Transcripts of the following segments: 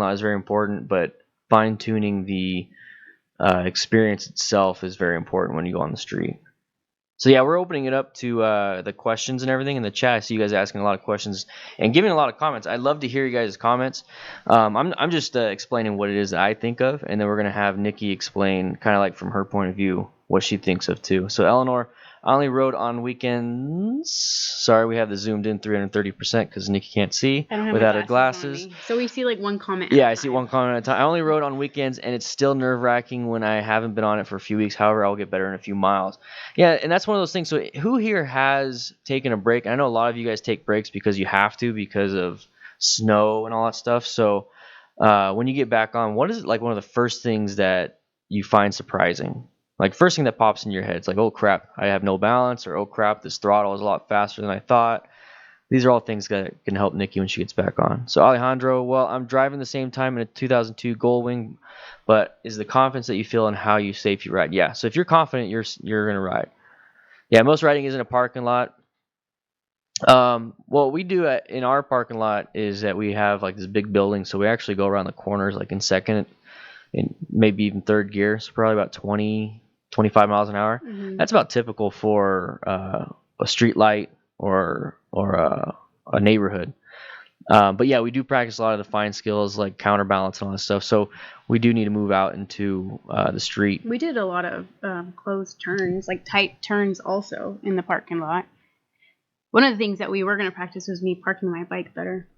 lot is very important, but fine-tuning the experience itself is very important when you go on the street. So yeah, we're opening it up to the questions and everything in the chat. I see you guys asking a lot of questions and giving a lot of comments. I'd love to hear you guys' comments. I'm just explaining what it is that I think of, and then we're gonna have Nikki explain, kind of like from her point of view, what she thinks of too. So Eleanor, I only rode on weekends. Sorry, we have the zoomed in 330% because Nikki can't see without her glasses. So we see like one comment. Yeah, I see one comment at a time. I only rode on weekends, and it's still nerve-wracking when I haven't been on it for a few weeks. However, I'll get better in a few miles. Yeah, and that's one of those things. So who here has taken a break? I know a lot of you guys take breaks because you have to because of snow and all that stuff. So when you get back on, what is like one of the first things that you find surprising? Like first thing that pops in your head, it's like, oh crap, I have no balance, or oh crap, this throttle is a lot faster than I thought. These are all things that can help Nikki when she gets back on. So Alejandro, well, I'm driving the same time in a 2002 Goldwing, but is the confidence that you feel in how you safety ride? Yeah. So if you're confident, you're gonna ride. Yeah, most riding is in a parking lot. What we do in our parking lot is that we have like this big building, so we actually go around the corners like in second and maybe even third gear. So probably about 20, 25 miles an hour. Mm-hmm. That's about typical for a street light or a neighborhood. But yeah, we do practice a lot of the fine skills like counterbalance and all that stuff. So we do need to move out into the street. We did a lot of closed turns, like tight turns also in the parking lot. One of the things that we were going to practice was me parking my bike better.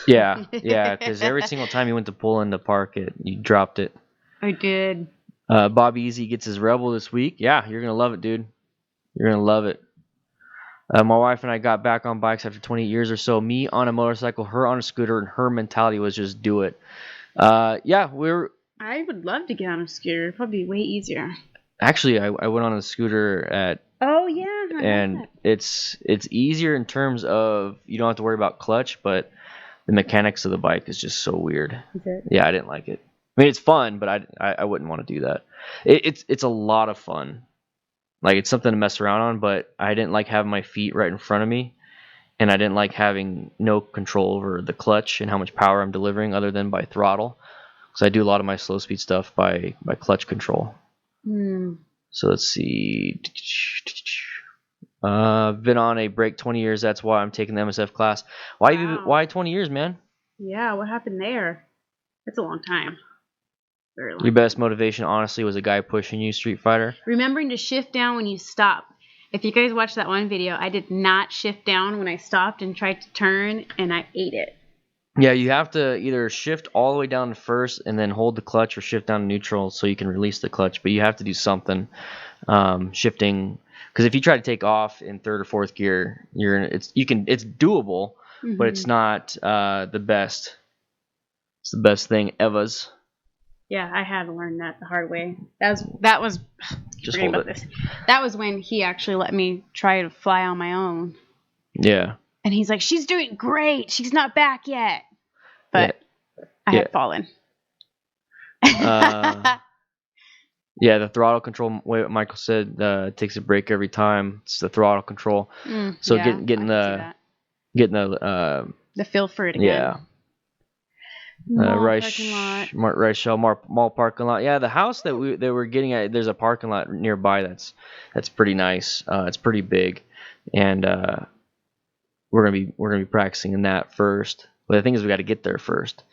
Yeah, because every single time you went to pull in to park it, you dropped it. I did. Bobby Easy gets his Rebel this week. Yeah, you're going to love it, dude. You're going to love it. My wife and I got back on bikes after 20 years or so. Me on a motorcycle, her on a scooter, and her mentality was just do it. Yeah, I would love to get on a scooter. It'd probably be way easier. Actually, I went on a scooter at... Oh, yeah. And it's easier in terms of you don't have to worry about clutch, but the mechanics of the bike is just so weird. Is it? Yeah, I didn't like it. I mean, it's fun, but I wouldn't want to do that. It's a lot of fun. Like, it's something to mess around on, but I didn't like having my feet right in front of me, and I didn't like having no control over the clutch and how much power I'm delivering other than by throttle, because I do a lot of my slow speed stuff by clutch control. So let's see. Been on a break 20 years. That's why I'm taking the MSF class. Why 20 years, man? Yeah, what happened there? That's a long time. Very long. Your best motivation, honestly, was a guy pushing you, Street Fighter. Remembering to shift down when you stop. If you guys watched that one video, I did not shift down when I stopped and tried to turn, and I ate it. Yeah, you have to either shift all the way down to first and then hold the clutch, or shift down to neutral so you can release the clutch. But you have to do something shifting, because if you try to take off in third or fourth gear, it's doable, but it's not the best. It's the best thing ever. Yeah, I had to learn that the hard way. That was just hold it. This. That was when he actually let me try to fly on my own. Yeah. And he's like, she's doing great. She's not back yet. But yeah. I had fallen. Yeah, the throttle control, way Michael said, takes a break every time. It's the throttle control. So yeah, getting the feel for it again. Yeah. Mall parking lot. Yeah, the house that we're getting at, there's a parking lot nearby that's pretty nice. It's pretty big, and we're gonna be practicing in that first. But the thing is, we got to get there first,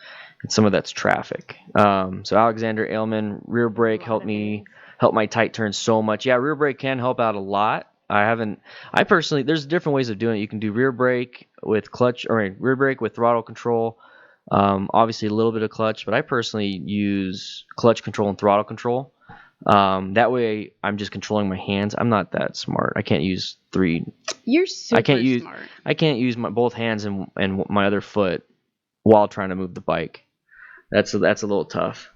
and some of that's traffic. So Alexander Ailman, rear brake helped my tight turns so much. Yeah, rear brake can help out a lot. I personally, there's different ways of doing it. You can do rear brake with clutch, or rear brake with throttle control. Obviously a little bit of clutch, but I personally use clutch control and throttle control. That way I'm just controlling my hands. I'm not that smart. I can't use three. You're super smart. I can't use both hands and my other foot while trying to move the bike. That's a little tough.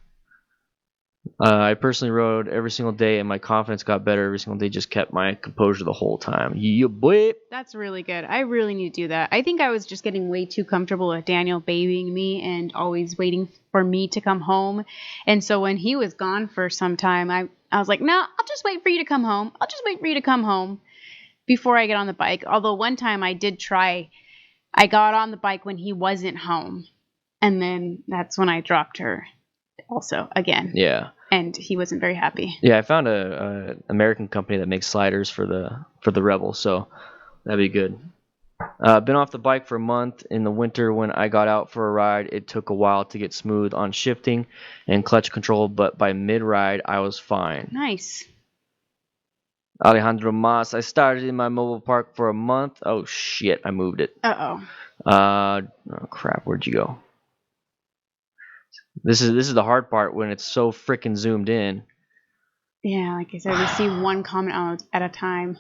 I personally rode every single day, and my confidence got better every single day. Just kept my composure the whole time. Yeah, boy. That's really good. I really need to do that. I think I was just getting way too comfortable with Daniel babying me and always waiting for me to come home. And so when he was gone for some time, I was like, no, I'll just wait for you to come home. I'll just wait for you to come home before I get on the bike. Although one time I did try, I got on the bike when he wasn't home. And then that's when I dropped her also again. Yeah. And he wasn't very happy. Yeah, I found a American company that makes sliders for the Rebel, so that'd be good. Been off the bike for a month. In the winter when I got out for a ride, it took a while to get smooth on shifting and clutch control, but by mid-ride, I was fine. Nice. Alejandro Mas, I started in my mobile park for a month. Oh, shit, I moved it. Uh-oh. Oh, crap, where'd you go? This is the hard part when it's so freaking zoomed in. Yeah, like I said, we see one comment at a time.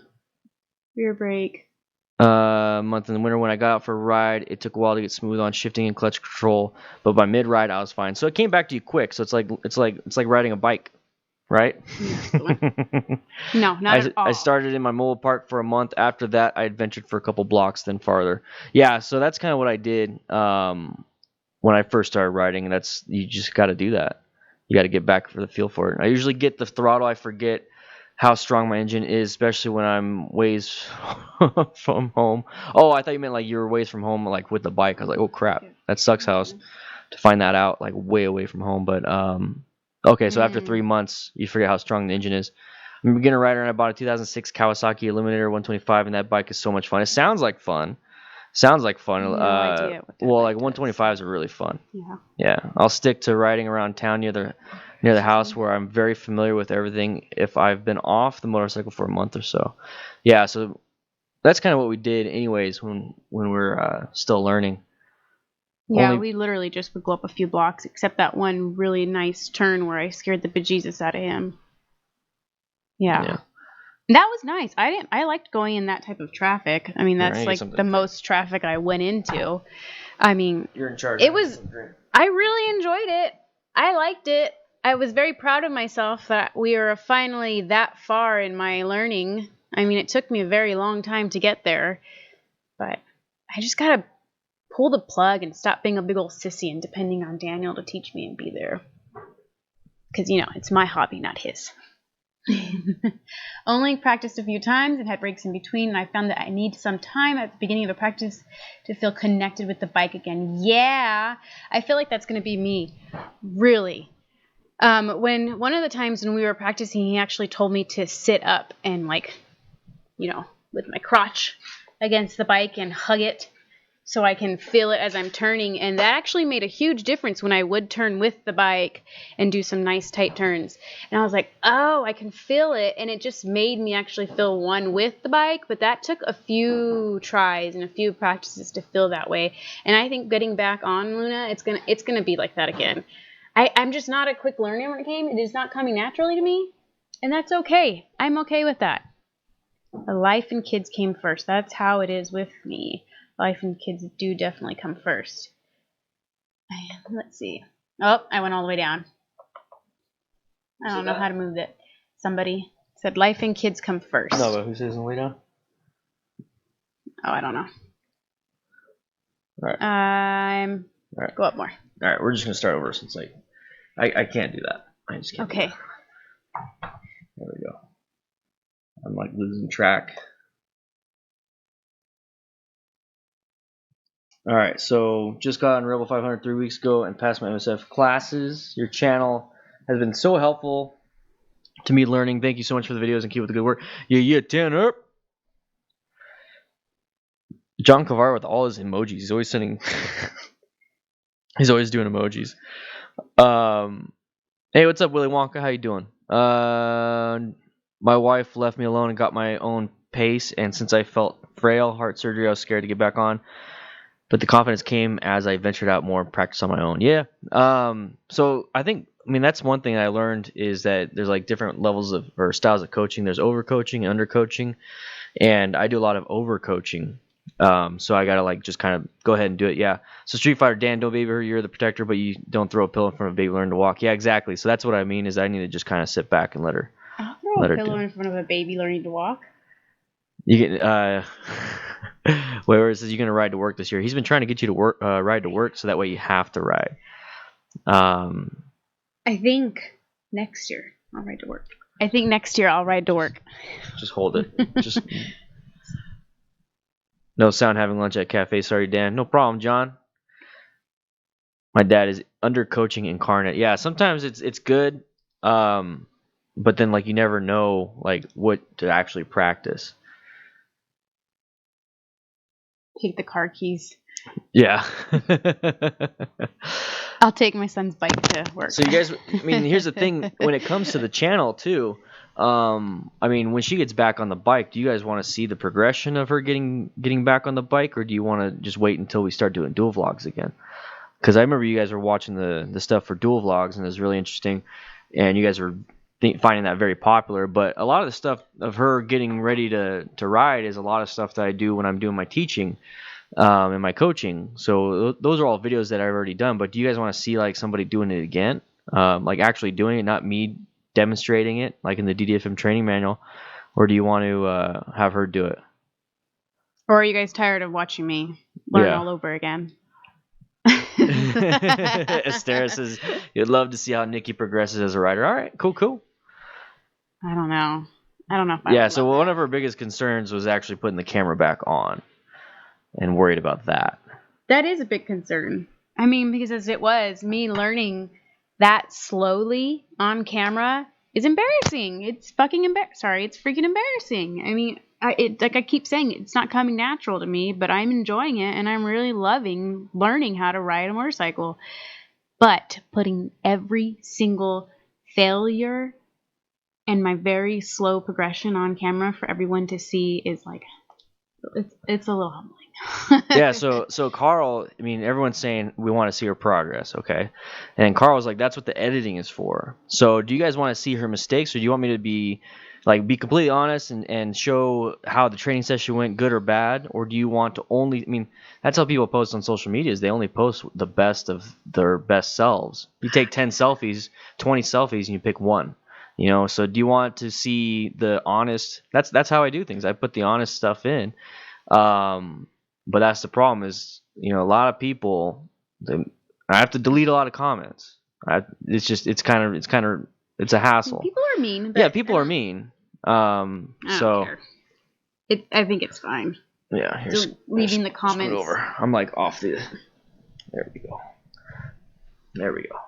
Rear brake. Month in the winter when I got out for a ride, it took a while to get smooth on shifting and clutch control, but by mid-ride I was fine. So it came back to you quick. So it's like riding a bike, right? No, not at all. I started in my mobile park for a month. After that, I adventured for a couple blocks, then farther. Yeah, so that's kind of what I did when I first started riding, and you just got to do that. You got to get back for the feel for it. I usually get the throttle. I forget how strong my engine is, especially when I'm ways from home. Oh, I thought you meant like you were ways from home, like with the bike. I was like, oh crap, that sucks house to find that out like way away from home. But okay, so after 3 months, you forget how strong the engine is. I'm a beginner rider, and I bought a 2006 Kawasaki Eliminator 125, and that bike is so much fun. It sounds like fun. No idea what that well, like bike 125s are really fun. Yeah. Yeah, I'll stick to riding around town near the house where I'm very familiar with everything if I've been off the motorcycle for a month or so. Yeah, so that's kind of what we did anyways when we're still learning. Yeah, we literally just would go up a few blocks, except that one really nice turn where I scared the bejesus out of him. Yeah. That was nice. I liked going in that type of traffic. I mean, that's like the most traffic I went into. I mean, you're in charge. I really enjoyed it. I liked it. I was very proud of myself that we were finally that far in my learning. I mean, it took me a very long time to get there, but I just gotta pull the plug and stop being a big old sissy and depending on Daniel to teach me and be there. Because, it's my hobby, not his. Only practiced a few times and had breaks in between, and I found that I need some time at the beginning of a practice to feel connected with the bike again. Yeah, I feel like that's going to be me, really. When one of the times when we were practicing, he actually told me to sit up and with my crotch against the bike and hug it so I can feel it as I'm turning, and that actually made a huge difference when I would turn with the bike and do some nice tight turns. And I was like, oh, I can feel it, and it just made me actually feel one with the bike, but that took a few tries and a few practices to feel that way. And I think getting back on Luna, it's gonna be like that again. I'm just not a quick learner when it came. It is not coming naturally to me, and that's okay. I'm okay with that. Life and kids came first. That's how it is with me. Life and kids do definitely come first. Let's see. Oh, I went all the way down. I don't know how to move it. Somebody said life and kids come first. No, but who says on the way down? Oh, I don't know. All right. All right. Go up more. All right, we're just gonna start over since I can't do that. I just can't. Okay. There we go. I'm like losing track. All right, so just got on Rebel 500 3 weeks ago and passed my MSF classes. Your channel has been so helpful to me learning. Thank you so much for the videos and keep up the good work. Yeah, 10 up. John Kavar with all his emojis. He's always sending. He's always doing emojis. Hey, what's up, Willy Wonka? How you doing? My wife left me alone and got my own pace, and since I felt frail, heart surgery, I was scared to get back on. But the confidence came as I ventured out more and practiced on my own. Yeah. So I mean, that's one thing I learned is that there's like different levels or styles of coaching. There's overcoaching and undercoaching, and I do a lot of overcoaching. So I gotta just kind of go ahead and do it. Yeah. So Street Fighter Dan, don't baby her. You're the protector, but you don't throw a pillow in front of a baby learn to walk. Yeah, exactly. So that's what I mean is I need to just kind of sit back and let her. I'll throw a pillow in front of a baby learning to walk. You can where it says you're gonna ride to work this year. He's been trying to get you to work, ride to work, so that way you have to ride. I think next year I'll ride to work. Just hold it. Just no sound having lunch at cafe. Sorry, Dan. No problem, John. My dad is under coaching incarnate. Yeah, sometimes it's good, but then like you never know like what to actually practice. Take the car keys. Yeah. I'll take my son's bike to work. So you guys, I mean, here's the thing. When it comes to the channel too, I mean, when she gets back on the bike, do you guys want to see the progression of her getting back on the bike, or do you want to just wait until we start doing dual vlogs again? Because I remember you guys were watching the stuff for dual vlogs, and it was really interesting, and you guys were finding that very popular. But a lot of the stuff of her getting ready to ride is a lot of stuff that I do when I'm doing my teaching. And my coaching. So those are all videos that I've already done. But do you guys want to see like somebody doing it again, like actually doing it, not me demonstrating it, like in the DDFM training manual, or do you want to have her do it? Or are you guys tired of watching me learn all over again? Estera says you'd love to see how Nikki progresses as a rider. All right, cool. I don't know. If yeah. So one of her biggest concerns was actually putting the camera back on. And worried about that. That is a big concern. I mean, because as it was, me learning that slowly on camera is embarrassing. It's fucking it's freaking embarrassing. I mean, like I keep saying, it's not coming natural to me, but I'm enjoying it, and I'm really loving learning how to ride a motorcycle. But putting every single failure and my very slow progression on camera for everyone to see is like, it's a little humbling. Yeah, so Carl, I mean, everyone's saying we want to see her progress, okay? And Carl's like, that's what the editing is for. So do you guys want to see her mistakes, or do you want me to be completely honest and show how the training session went, good or bad? Or do you want to only, I mean, that's how people post on social media, is they only post the best of their best selves. You take 10 selfies, 20 selfies, and you pick one. You know, so do you want to see the honest, that's how I do things. I put the honest stuff in. But that's the problem is, you know, a lot of people, I have to delete a lot of comments. It's a hassle. People are mean. Yeah, people are mean. I don't care. I think it's fine. Yeah, here's leaving the comments. Over. I'm like off the. There we go.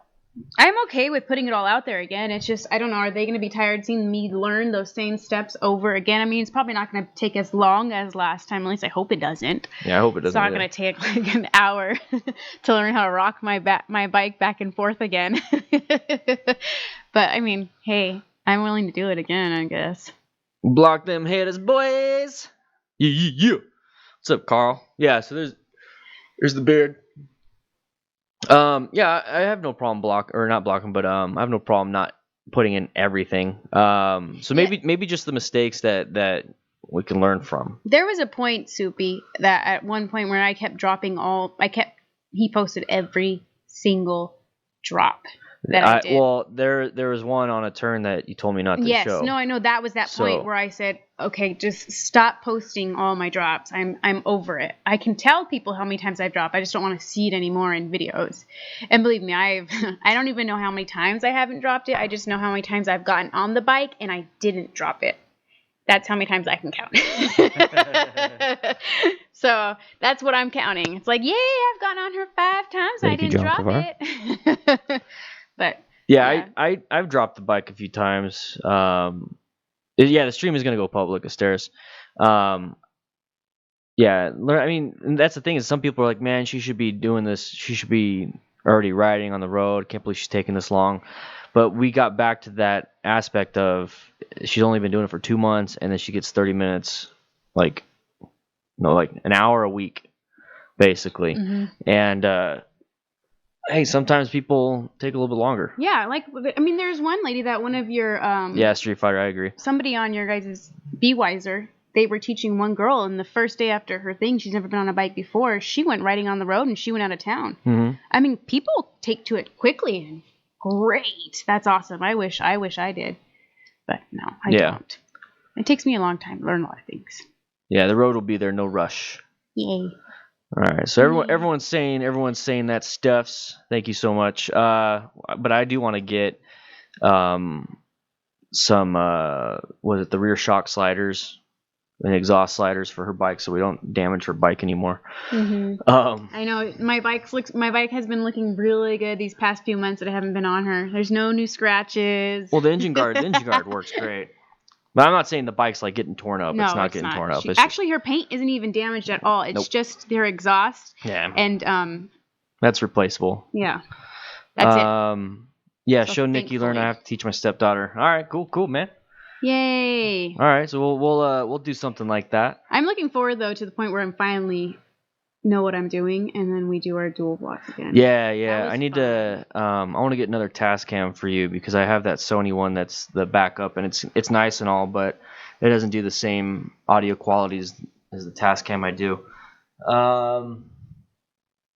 I'm okay with putting it all out there again. It's just, I don't know, are they going to be tired seeing me learn those same steps over again? I mean, it's probably not going to take as long as last time. At least I hope it doesn't. Yeah, I hope it doesn't. It's not going to take like an hour to learn how to rock my bike back and forth again. But I mean, hey, I'm willing to do it again, I guess. Block them haters, boys. Yeah. What's up, Carl? Yeah, so there's the beard. Yeah, I have no problem not blocking, but I have no problem not putting in everything. So maybe just the mistakes that we can learn from. There was a point, Soupy, that at one point where I kept dropping he posted every single drop that I did. Well, there was one on a turn that you told me not to show. Yes, no, I know that was that point where I said, okay, just stop posting all my drops. I'm over it. I can tell people how many times I've dropped. I just don't want to see it anymore in videos. And believe me, I don't even know how many times I haven't dropped it. I just know how many times I've gotten on the bike and I didn't drop it. That's how many times I can count. So that's what I'm counting. It's like, yay, I've gotten on her 5 times. I didn't drop it. But yeah, I've dropped the bike a few times. The stream is gonna go public, Asteris. Yeah, I mean, that's the thing is some people are like, man, she should be doing this. She should be already riding on the road. Can't believe she's taking this long. But we got back to that aspect of she's only been doing it for 2 months, and then she gets 30 minutes, like an hour a week, basically. Mm-hmm. And hey, sometimes people take a little bit longer. Yeah, there's one lady that one of your Street Fighter, I agree. Somebody on your guys' Be Wiser, they were teaching one girl, and the first day after her thing, she's never been on a bike before, she went riding on the road and she went out of town. Mm-hmm. I mean, people take to it quickly and great. That's awesome. I wish I did. But no, I don't. It takes me a long time to learn a lot of things. Yeah, the road will be there, no rush. Yay. All right, so everyone's saying that stuffs. Thank you so much. But I do want to get some was it the rear shock sliders and exhaust sliders for her bike, so we don't damage her bike anymore. I know my bike has been looking really good these past few months that I haven't been on her. There's no new scratches. Well, the engine guard works great. But I'm not saying the bike's like getting torn up. No, it's not getting torn up. Actually, her paint isn't even damaged at all. It's just her exhaust. Yeah. And that's replaceable. Yeah. That's it. Yeah, so show Nikki learn. I have to teach my stepdaughter. All right, cool, man. Yay! All right, so we'll do something like that. I'm looking forward though to the point where I'm finally know what I'm doing, and then we do our dual vlogs again. Yeah. I need to. I want to get another task cam for you because I have that Sony one that's the backup, and it's nice and all, but it doesn't do the same audio quality as the task cam I do.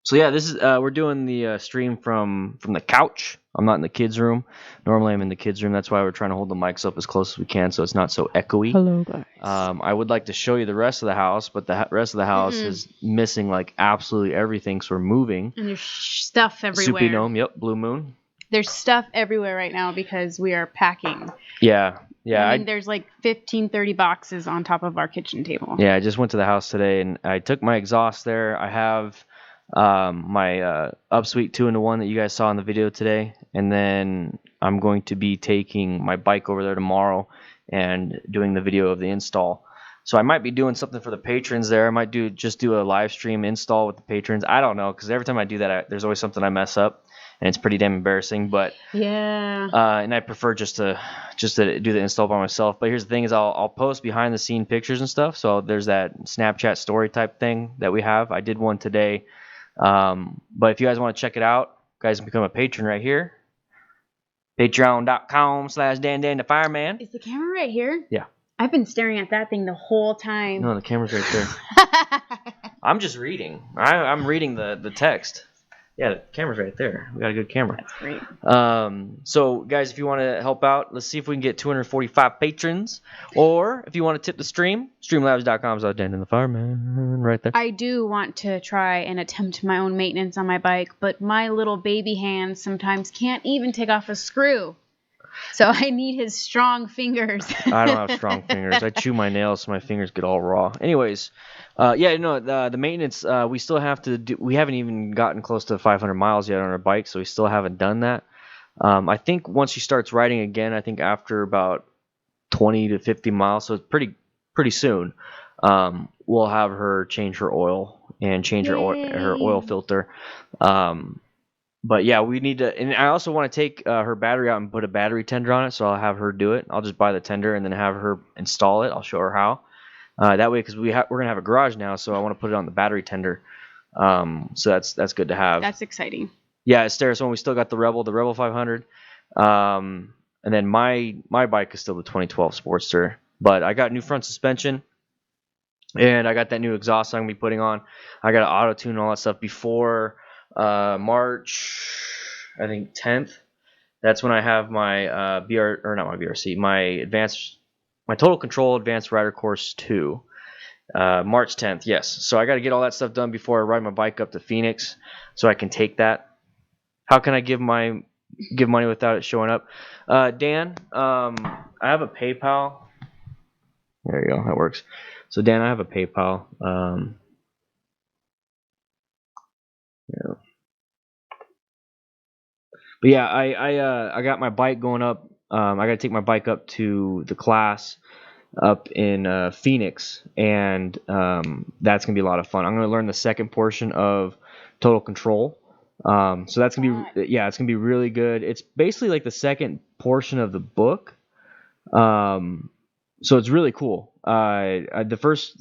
So yeah, this is we're doing the stream from the couch. I'm not in the kids' room. Normally I'm in the kids' room. That's why we're trying to hold the mics up as close as we can so it's not so echoey. Hello, guys. I would like to show you the rest of the house, but the rest of the house is missing like absolutely everything, so we're moving. And there's stuff everywhere. Soupy Gnome, yep, Blue Moon. There's stuff everywhere right now because we are packing. Yeah. I mean, there's like 30 boxes on top of our kitchen table. Yeah, I just went to the house today and I took my exhaust there. I have my Upsweet 2-in-1 that you guys saw in the video today, and then I'm going to be taking my bike over there tomorrow and doing the video of the install. So I might be doing something for the patrons there. I might just do a live stream install with the patrons. I don't know, because every time I do that, there's always something I mess up, and it's pretty damn embarrassing. But yeah, and I prefer just to do the install by myself. But here's the thing: is I'll post behind the scene pictures and stuff. So there's that Snapchat story type thing that we have. I did one today. But if you guys want to check it out, guys can become a patron right here. Patreon.com/DanDanTheFireman. Is the camera right here? Yeah. I've been staring at that thing the whole time. No, the camera's right there. I'm just reading. I'm reading the text. Yeah, the camera's right there. We got a good camera. That's great. So, guys, if you want to help out, let's see if we can get 245 patrons. Or if you want to tip the stream, streamlabs.com/DanDanTheFireman right there. I do want to try and attempt my own maintenance on my bike, but my little baby hands sometimes can't even take off a screw. So I need his strong fingers. I don't have strong fingers. I chew my nails so my fingers get all raw. Anyways, the maintenance, we still have to do. We haven't even gotten close to 500 miles yet on our bike, so we still haven't done that. I think once she starts riding again, I think after about 20 to 50 miles, so it's pretty soon, we'll have her change her oil and change her oil filter. But yeah, we need to, and I also want to take her battery out and put a battery tender on it, so I'll have her do it. I'll just buy the tender and then have her install it. I'll show her how. That way, because we're gonna have a garage now, so I want to put it on the battery tender. So that's good to have. That's exciting. Yeah, it's there. So we still got the Rebel 500, and then my bike is still the 2012 Sportster, but I got new front suspension. And I got that new exhaust I'm gonna be putting on. I got to auto tune and all that stuff before March, I think 10th. That's when I have my my Total Control Advanced Rider Course 2. March 10th, yes. So I got to get all that stuff done before I ride my bike up to Phoenix, so I can take that. How can I give money without it showing up? Dan, I have a PayPal. There you go, that works. So Dan, I have a PayPal. Yeah. But yeah, I got my bike going up. I got to take my bike up to the class up in Phoenix, and that's gonna be a lot of fun. I'm gonna learn the second portion of Total Control. So that's gonna be it's gonna be really good. It's basically like the second portion of the book. So it's really cool. The first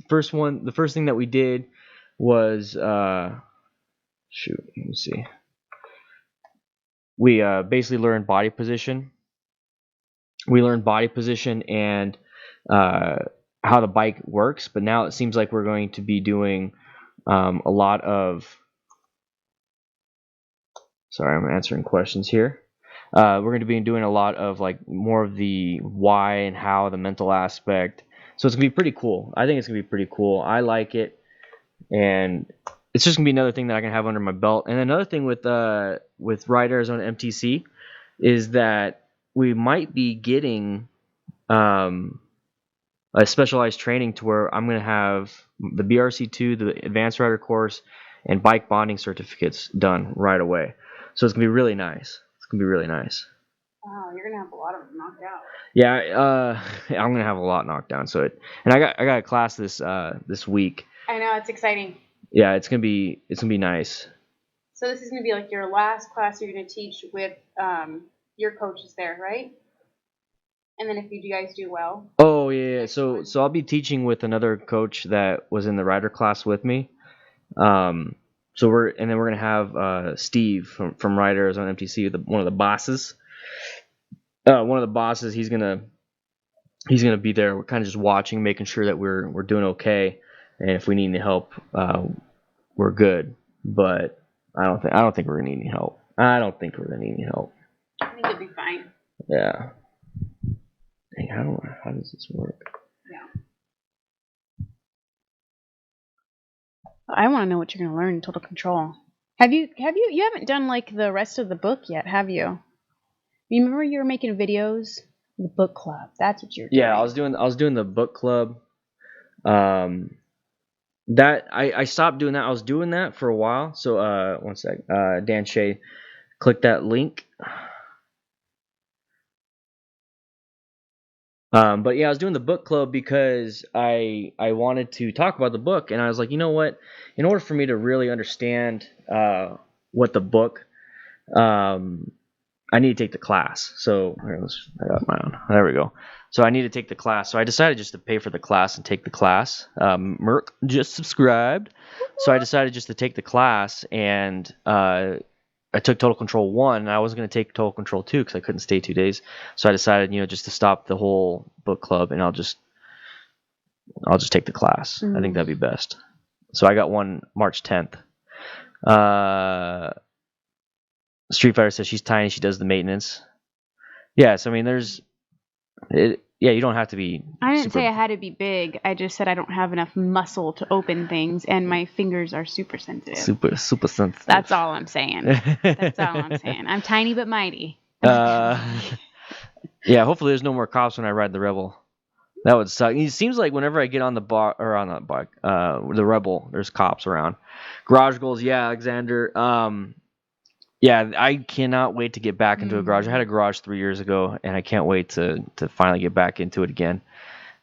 thing that we did was let me see. We basically learned body position. We learned body position and how the bike works, but now it seems like we're going to be doing a lot of. Sorry, I'm answering questions here. We're going to be doing a lot of like more of the why and how, the mental aspect. So it's gonna be pretty cool. I think it's gonna be pretty cool. I like it, and it's just gonna be another thing that I can have under my belt. And another thing with Ride Arizona MTC is that we might be getting a specialized training to where I'm going to have the BRC2, the Advanced Rider course, and bike bonding certificates done right away. So it's going to be really nice. It's going to be really nice. Wow, you're gonna have a lot of them knocked out. Yeah, I'm gonna have a lot knocked down. So I got a class this week. I know, it's exciting. Yeah, it's gonna be nice. So this is gonna be like your last class you're gonna teach with your coaches there, right? And then if you guys do well. Oh yeah. So I'll be teaching with another coach that was in the rider class with me. So we're gonna have Steve from Riders on MTC, one of the bosses. One of the bosses, he's gonna be there. We're kind of just watching, making sure that we're doing okay, and if we need any help, we're good. But I don't think we're gonna need any help. I don't think we're gonna need any help. I think it'll be fine. Yeah. Dang, how does this work? Yeah. I want to know what you're gonna learn in Total Control. You haven't done like the rest of the book yet, have you? You remember you were making videos? The book club. That's what you're doing. Yeah, I was doing the book club. That I stopped doing that. I was doing that for a while. So one sec. Dan Shay, click that link. But yeah, I was doing the book club because I wanted to talk about the book, and I was like, you know what? In order for me to really understand what the book, I need to take the class. So I got my own. There we go. So I need to take the class. So I decided just to pay for the class and take the class. Merc just subscribed. So I decided just to take the class, and I took Total Control 1, and I wasn't going to take Total Control 2 because I couldn't stay 2 days. So I decided, just to stop the whole book club, and I'll just take the class. I think that'd be best. So I got one March 10th. Street Fighter says she's tiny. She does the maintenance. Yeah, so I mean, you don't have to be. I didn't say I had to be big. I just said I don't have enough muscle to open things, and my fingers are super sensitive. Super sensitive. That's all I'm saying. That's all I'm saying. I'm tiny but mighty. Yeah, hopefully there's no more cops when I ride the Rebel. That would suck. It seems like whenever I get on the the Rebel, there's cops around. Garage goals, yeah, Alexander. Yeah, I cannot wait to get back into a garage. I had a garage 3 years ago, and I can't wait to finally get back into it again.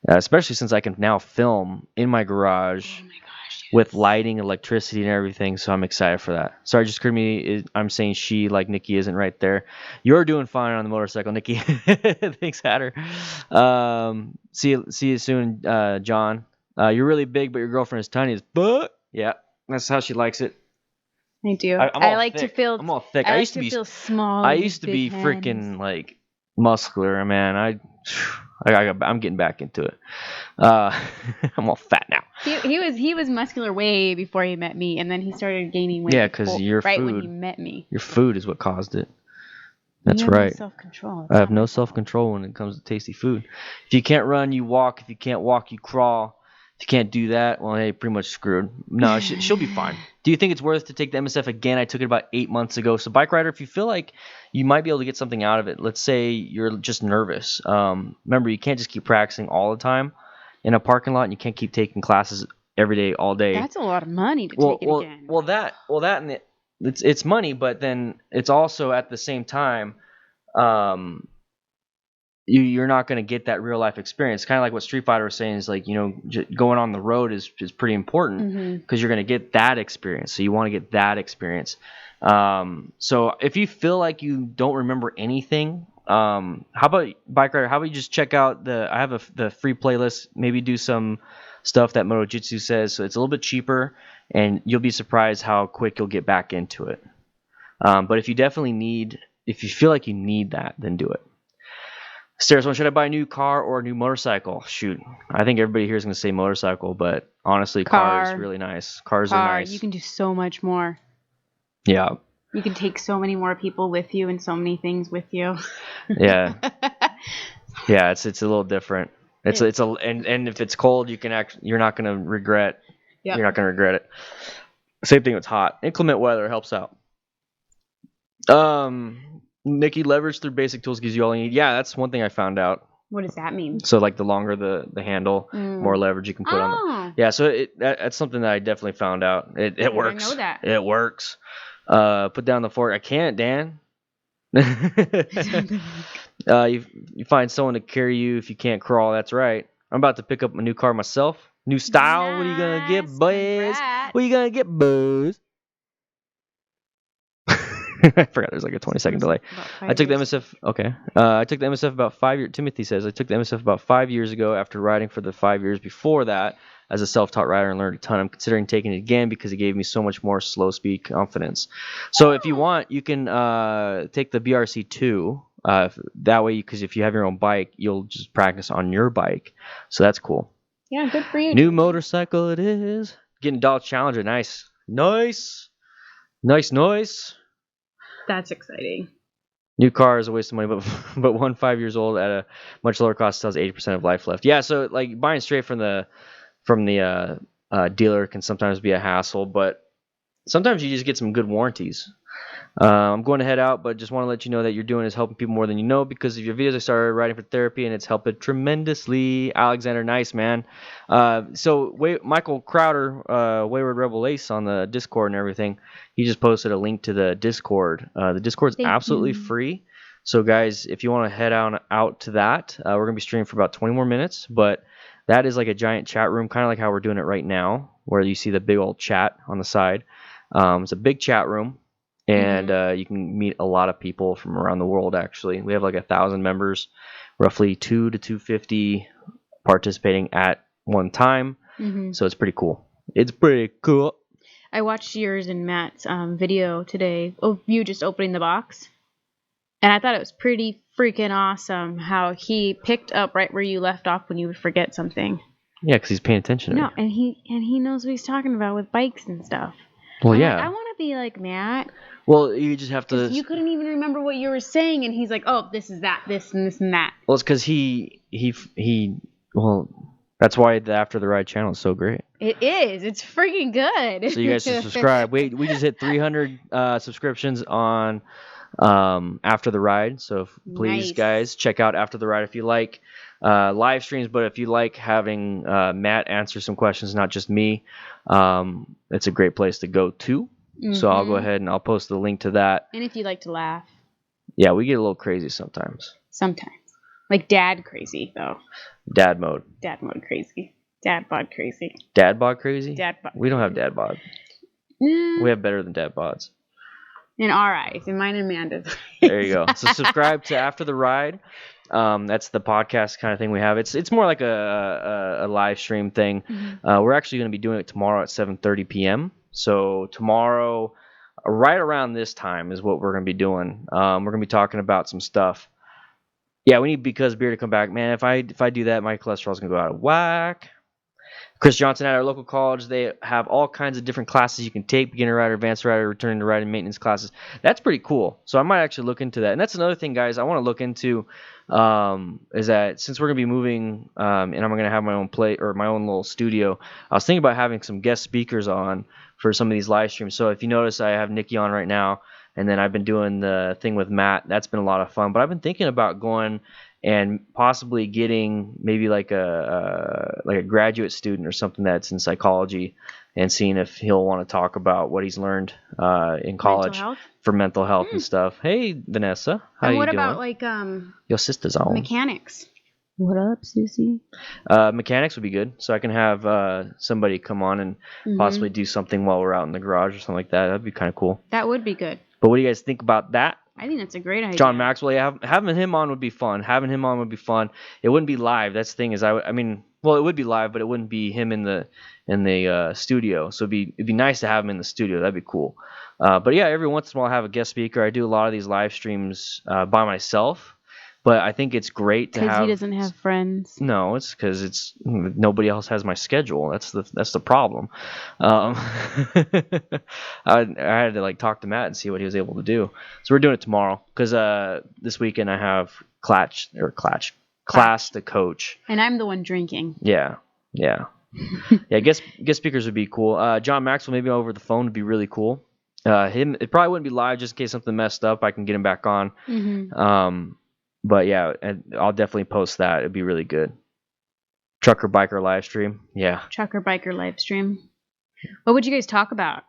Especially since I can now film in my garage with lighting, electricity, and everything. So I'm excited for that. Sorry, just heard me. I'm saying she, like Nikki, isn't right there. You're doing fine on the motorcycle, Nikki. Thanks, Hatter. See you soon, John. You're really big, but your girlfriend is tiny as fuck. Yeah, that's how she likes it. I do. I like thick. to feel. I'm all thick. I used to feel small. I used to be freaking like muscular, man. I'm getting back into it. I'm all fat now. He was muscular way before he met me, and then he started gaining weight. Yeah, because your right food. When he met me. Your food is what caused it. That's you have right. No self-control. I have no self-control when it comes to tasty food. If you can't run, you walk. If you can't walk, you crawl. If you can't do that, well, hey, pretty much screwed. No, she'll be fine. Do you think it's worth to take the MSF again? I took it about 8 months ago. So, bike rider, if you feel like you might be able to get something out of it, let's say you're just nervous. Remember, you can't just keep practicing all the time in a parking lot, and you can't keep taking classes every day, all day. That's a lot of money to take it again. And it's money, but then it's also at the same time, you're not going to get that real life experience. Kind of like what Street Fighter was saying is like, going on the road is pretty important because you're going to get that experience. So you want to get that experience. So if you feel like you don't remember anything, how about bike rider? How about you just check out I have the free playlist, maybe do some stuff that Moto Jitsu says. So it's a little bit cheaper and you'll be surprised how quick you'll get back into it. But if you feel like you need that, then do it. Stairs one, should I buy a new car or a new motorcycle? Shoot, I think everybody here is going to say motorcycle, but honestly, car is really nice. Cars are nice. You can do so much more. Yeah. You can take so many more people with you and so many things with you. Yeah. Yeah, it's a little different. And if it's cold, you're not going to regret. Yep. You're not going to regret it. Same thing with it's hot. Inclement weather helps out. Nikki, leverage through basic tools gives you all you need. Yeah, that's one thing I found out. What does that mean? So like the longer the handle, more leverage you can put on it. Yeah, so that's something that I definitely found out. It works. I know that. It works. Put down the fork. I can't, Dan. You find someone to carry you if you can't crawl. That's right. I'm about to pick up a new car myself. New style. Nice. What are you gonna get, boys? Congrats. What are you gonna get, boys? I forgot there's like a 20-second delay. I took the MSF. Okay. I took the MSF about 5 years. Timothy says I took the MSF about 5 years ago after riding for the 5 years before that as a self-taught rider and learned a ton. I'm considering taking it again because it gave me so much more slow speed confidence. So if you want, you can take the BRC2. That way, because if you have your own bike, you'll just practice on your bike. So that's cool. Yeah, good for you. New motorcycle it is. Getting Dodge Challenger. Nice. That's exciting. New car is a waste of money, but one 5 years old at a much lower cost still has 80% of life left. Yeah, so like buying straight from the dealer can sometimes be a hassle, but sometimes you just get some good warranties. I'm going to head out, but just want to let you know that you're doing is helping people more than you know because of your videos. I started writing for therapy, and it's helped it tremendously. Alexander, nice, man. Michael Crowder, WayWardRebelAce on the Discord and everything, he just posted a link to the Discord. The Discord's absolutely free. So, guys, if you want to head out to that, we're going to be streaming for about 20 more minutes, but that is like a giant chat room, kind of like how we're doing it right now, where you see the big old chat on the side. It's a big chat room. And you can meet a lot of people from around the world, actually. We have like 1,000 members, roughly 2 to 250 participating at one time. So it's pretty cool. I watched yours and Matt's video today of you just opening the box. And I thought it was pretty freaking awesome how he picked up right where you left off when you would forget something. Yeah, because he's paying attention to me. And he knows what he's talking about with bikes and stuff. Well, yeah. I want to be like Matt. Well, you just have to. You couldn't even remember what you were saying, and he's like, "Oh, this is that, this and this and that." Well, it's because he. Well, that's why the After the Ride channel is so great. It is. It's freaking good. So you guys should subscribe. We just hit 300 subscriptions on After the Ride. So please, guys, check out After the Ride if you like live streams. But if you like having Matt answer some questions, not just me, it's a great place to go to. So I'll go ahead and I'll post the link to that. And if you like to laugh. Yeah, we get a little crazy sometimes. Like dad crazy, though. Dad mode crazy. Dad bod crazy. Dad bod crazy? Dad bod. We don't have dad bod. We have better than dad bods. In our eyes. In mine and Amanda's. There you go. So subscribe to After the Ride. That's the podcast kind of thing we have. It's more like a live stream thing. We're actually going to be doing it tomorrow at 7:30 p.m. So tomorrow, right around this time is what we're going to be doing. We're going to be talking about some stuff. Yeah, we need Because Beer to come back. Man, if I do that, my cholesterol's going to go out of whack. Chris Johnson at our local college, they have all kinds of different classes you can take, beginner rider, advanced rider, returning to riding maintenance classes. That's pretty cool. So I might actually look into that. And that's another thing, guys, I want to look into is that since we're going to be moving and I'm going to have my own my own little studio, I was thinking about having some guest speakers on for some of these live streams. So if you notice, I have Nikki on right now, and then I've been doing the thing with Matt. That's been a lot of fun. But I've been thinking about going and possibly getting maybe like a graduate student or something that's in psychology and seeing if he'll want to talk about what he's learned in college for mental health and stuff. Hey, Vanessa, how you doing? And what about like your sister's on mechanics? What up, Sissy? Mechanics would be good. So I can have somebody come on and possibly do something while we're out in the garage or something like that. That'd be kind of cool. That would be good. But what do you guys think about that? I think that's a great idea. John Maxwell, yeah, having him on would be fun. It wouldn't be live. That's the thing is, I mean, well, it would be live, but it wouldn't be him in the studio. So it'd be nice to have him in the studio. That'd be cool. But yeah, every once in a while I have a guest speaker. I do a lot of these live streams by myself. But I think it's great to have. Because he doesn't have friends. No, it's because nobody else has my schedule. That's the problem. I had to like talk to Matt and see what he was able to do. So we're doing it tomorrow because this weekend I have class to coach. And I'm the one drinking. Yeah. Yeah, guest speakers would be cool. John Maxwell maybe over the phone would be really cool. It probably wouldn't be live just in case something messed up. I can get him back on. But yeah, and I'll definitely post that. It'd be really good. Trucker biker live stream. Yeah. Trucker biker live stream. What would you guys talk about?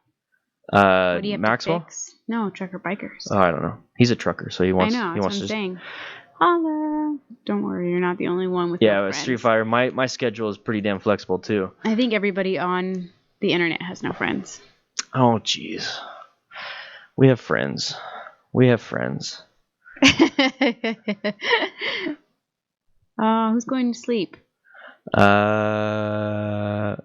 What do you have Maxwell? to fix? No, trucker bikers. Oh, I don't know. He's a trucker, so he wants. I know. He That's wants what I'm to. saying. Holla. Don't worry, you're not the only one with. Yeah, no with friends. Street Fighter, my schedule is pretty damn flexible too. I think everybody on the internet has no friends. Oh, jeez. We have friends. We have friends. Who's going to sleep? Where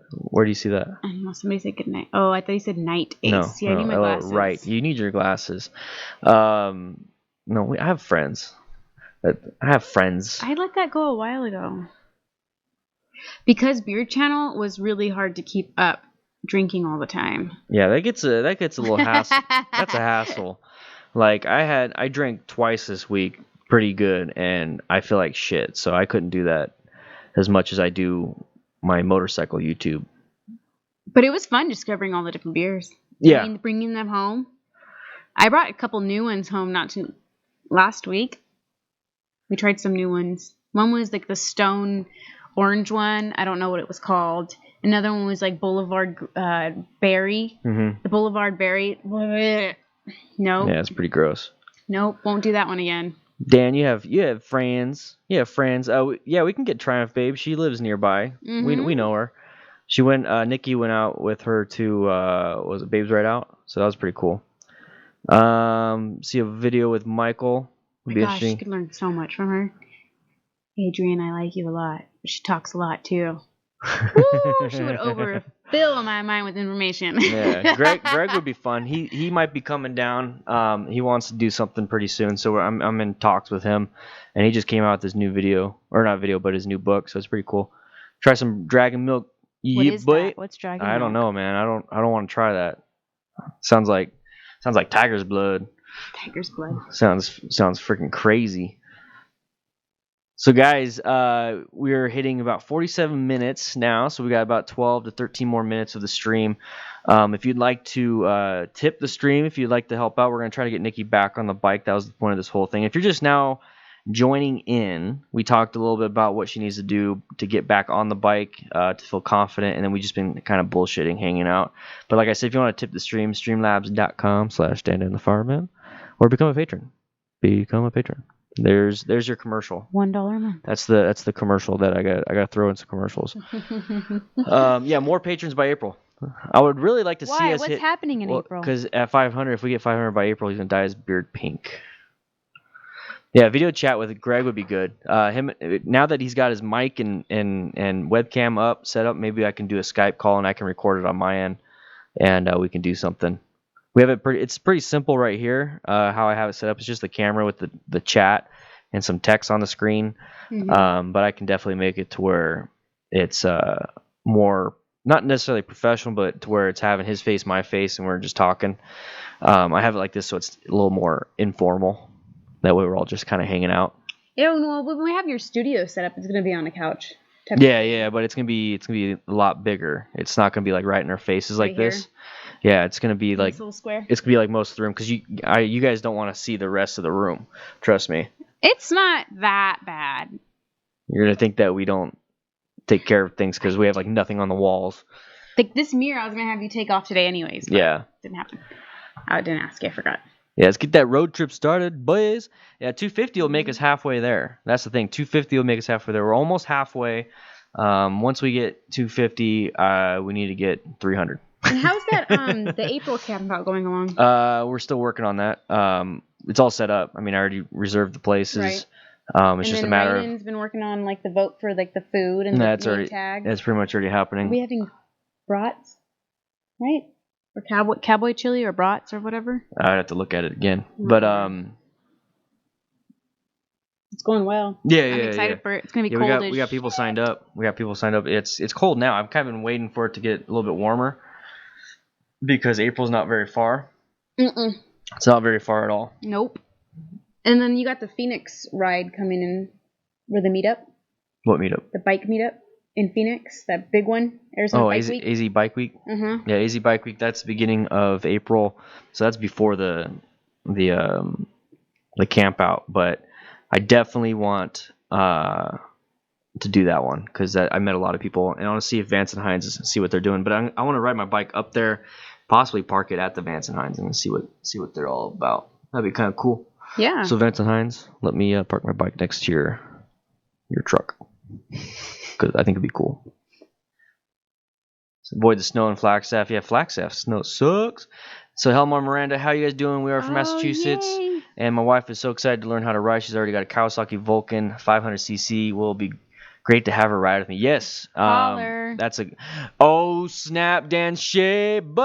do you see that? I don't know. Somebody said good night. Oh, I thought you said night. Ace. No, See, I need my glasses. right. You need your glasses. No, I have friends. I have friends. I let that go a while ago. Because Beard Channel was really hard to keep up drinking all the time. Yeah, that gets a little hassle. That's a hassle. Like I drank twice this week pretty good, and I feel like shit, so I couldn't do that as much as I do my motorcycle YouTube. But it was fun discovering all the different beers. Yeah. I mean, bringing them home. I brought a couple new ones home last week. We tried some new ones. One was like the Stone Orange one. I don't know what it was called. Another one was like Boulevard Berry. Mm-hmm. The Boulevard Berry. Nope. Yeah, it's pretty gross. Nope. Won't do that one again. Dan, you have friends. You have friends. Yeah, we can get TriumphBabe. She lives nearby. Mm-hmm. We know her. She went. Nikki went out with her to was it Babes Right Out? So that was pretty cool. See a video with Michael. Oh my gosh, you could learn so much from her. Adrian, I like you a lot. She talks a lot too. Woo, she would overfill my mind with information. Yeah, Greg would be fun. He might be coming down. He wants to do something pretty soon, so I'm in talks with him, and he just came out with his new video, or not video, but his new book. So it's pretty cool. Try some Dragon Milk. What is that? What's Dragon Milk? I don't know, man. I don't want to try that. Sounds like tiger's blood. Tiger's blood. Sounds freaking crazy. So guys, we're hitting about 47 minutes now, so we got about 12 to 13 more minutes of the stream. If you'd like to tip the stream, if you'd like to help out, we're going to try to get Nikki back on the bike. That was the point of this whole thing. If you're just now joining in, we talked a little bit about what she needs to do to get back on the bike, to feel confident, and then we just been kind of bullshitting, hanging out. But like I said, if you want to tip the stream, streamlabs.com/DanDanTheFireman, or become a patron. Become a patron. There's your commercial. $1 a month. That's the commercial that I got to throw in some commercials. Yeah, more patrons by April. I would really like to see us What's happening in April? Because at 500, if we get 500 by April, he's gonna dye his beard pink. Yeah, video chat with Greg would be good. Him now that he's got his mic and webcam set up, maybe I can do a Skype call and I can record it on my end, and we can do something. We have it it's pretty simple right here. How I have it set up is just the camera with the chat and some text on the screen. Mm-hmm. But I can definitely make it to where it's more not necessarily professional, but to where it's having his face, my face, and we're just talking. I have it like this, so it's a little more informal. That way, we're all just kind of hanging out. Yeah, well, when we have your studio set up, it's gonna be on a couch. Yeah, but it's gonna be a lot bigger. It's not gonna be like right in our faces like this. Yeah, it's gonna be like little square. It's gonna be like most of the room because you guys don't want to see the rest of the room. Trust me. It's not that bad. You're gonna think that we don't take care of things because we have like nothing on the walls. Like this mirror, I was gonna have you take off today, anyways. Yeah. Didn't happen. I didn't ask you. I forgot. Yeah, let's get that road trip started, boys. Yeah, 250 will make us halfway there. That's the thing. 250 will make us halfway there. We're almost halfway. Once we get 250, we need to get 300. And how's that the April camp out going along? We're still working on that. It's all set up. I mean, I already reserved the places. Right. It's just a matter of. Raynin's been working on like the vote for like the food and the name tag. That's pretty much already happening. Are we having brats, right? Or cowboy chili or brats or whatever. I'd have to look at it again, but it's going well. Yeah, I'm excited for it. It's gonna be coldish. We got people signed up. It's cold now. I'm kind of been waiting for it to get a little bit warmer because April's not very far. It's not very far at all. Nope. And then you got the Phoenix ride coming in with the meetup. What meetup? The bike meetup in Phoenix, that big one. Arizona Bike Week. AZ Bike Week. Mm-hmm. Yeah, AZ Bike Week. That's the beginning of April, so that's before the camp out. But I definitely want to do that one because I met a lot of people, and I want to see if Vance and Hines see what they're doing. But I want to ride my bike up there, possibly park it at the Vance and Hines, and see what they're all about. That'd be kind of cool. Yeah. So Vance and Hines, let me park my bike next to your truck because I think it'd be cool. So avoid the snow and Flagstaff. Yeah, Flagstaff snow sucks. So Helmar Miranda, how you guys doing? We are from Massachusetts. Yay. And my wife is so excited to learn how to ride. She's already got a Kawasaki Vulcan 500cc. Will be great to have her ride with me. Yes. Holler. That's a... Oh, snap, Dan Shea, boys!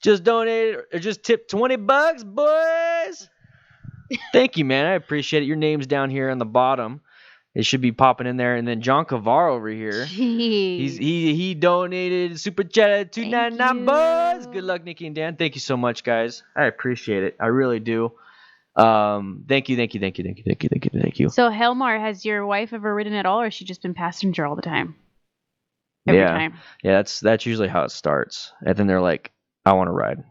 Just donated, or just tipped $20, boys! Thank you, man. I appreciate it. Your name's down here on the bottom. It should be popping in there. And then John Cavar over here. Jeez. He donated super chat at $2.99, boys. Good luck, Nikki and Dan. Thank you so much, guys. I appreciate it. I really do. Thank you. So Helmar, has your wife ever ridden at all, or has she just been passenger all the time? Every time. Yeah, that's usually how it starts. And then they're like, I want to ride.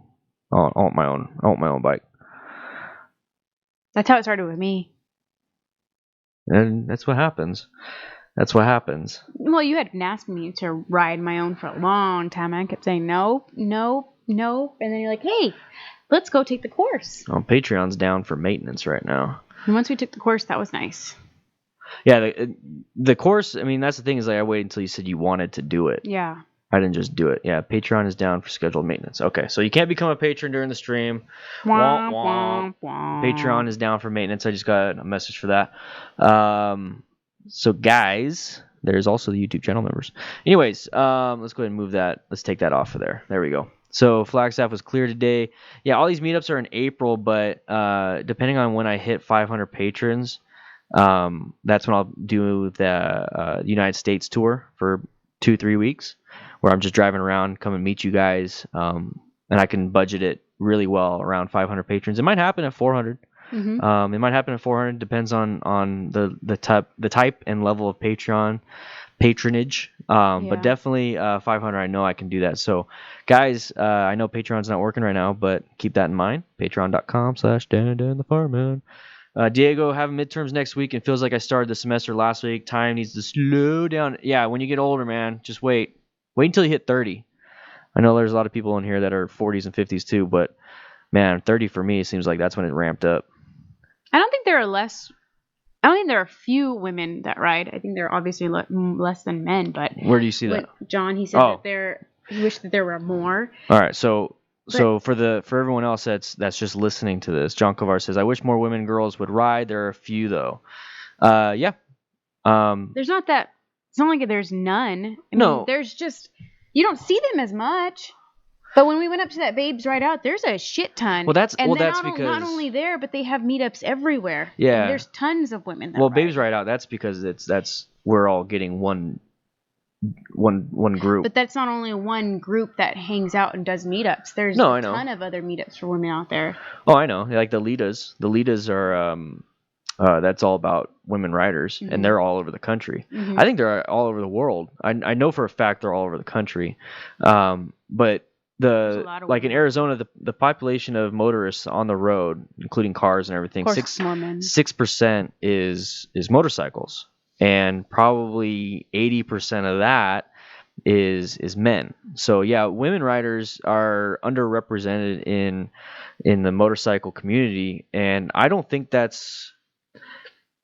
I want my own bike. That's how it started with me. And that's what happens. Well, you had been asking me to ride my own for a long time. I kept saying nope. And then you're like, hey, let's go take the course. Oh, Patreon's down for maintenance right now. And once we took the course, that was nice. Yeah, the course, I mean, that's the thing is like I waited until you said you wanted to do it. Yeah. I didn't just do it. Yeah, Patreon is down for scheduled maintenance. Okay, so you can't become a patron during the stream. Womp, womp, womp. Patreon is down for maintenance. I just got a message for that. So guys, there's also the YouTube channel members. Anyways, let's go ahead and move that. Let's take that off of there. There we go. So Flagstaff was clear today. Yeah, all these meetups are in April, but depending on when I hit 500 patrons, that's when I'll do the United States tour for 2-3 weeks, where I'm just driving around, come and meet you guys, and I can budget it really well around 500 patrons. It might happen at 400. Mm-hmm. It might happen at 400. Depends on the type and level of patronage. But definitely 500. I know I can do that. So, guys, I know Patreon's not working right now, but keep that in mind. Patreon.com/DanDanTheFireman. Diego, having midterms next week and feels like I started the semester last week. Time needs to slow down. Yeah, when you get older, man, just wait. Wait until you hit 30. I know there's a lot of people in here that are 40s and 50s too, but man, 30 for me seems like that's when it ramped up. I don't think there are a few women that ride. I think there are obviously less than men, but where do you see that? John, he said that he wished that there were more. All right, so for everyone else that's just listening to this, John Kovar says, I wish more women and girls would ride. There are a few though. Yeah. There's not that. It's not like there's none. I mean, there's just you don't see them as much. But when we went up to that Babes Ride Out, there's a shit ton. Well, that's because not only there, but they have meetups everywhere. Yeah. And there's tons of women that Well, ride. Babes Ride Out, that's because we're all getting one group. But that's not only one group that hangs out and does meetups. There's a ton of other meetups for women out there. Oh, I know. Like the Litas. The Litas are that's all about women riders, and they're all over the country. Mm-hmm. I think they're all over the world. I know for a fact they're all over the country. But in Arizona, the population of motorists on the road, including cars and everything, 6% is motorcycles, and probably 80% of that is men. So yeah, women riders are underrepresented in the motorcycle community, and I don't think that's.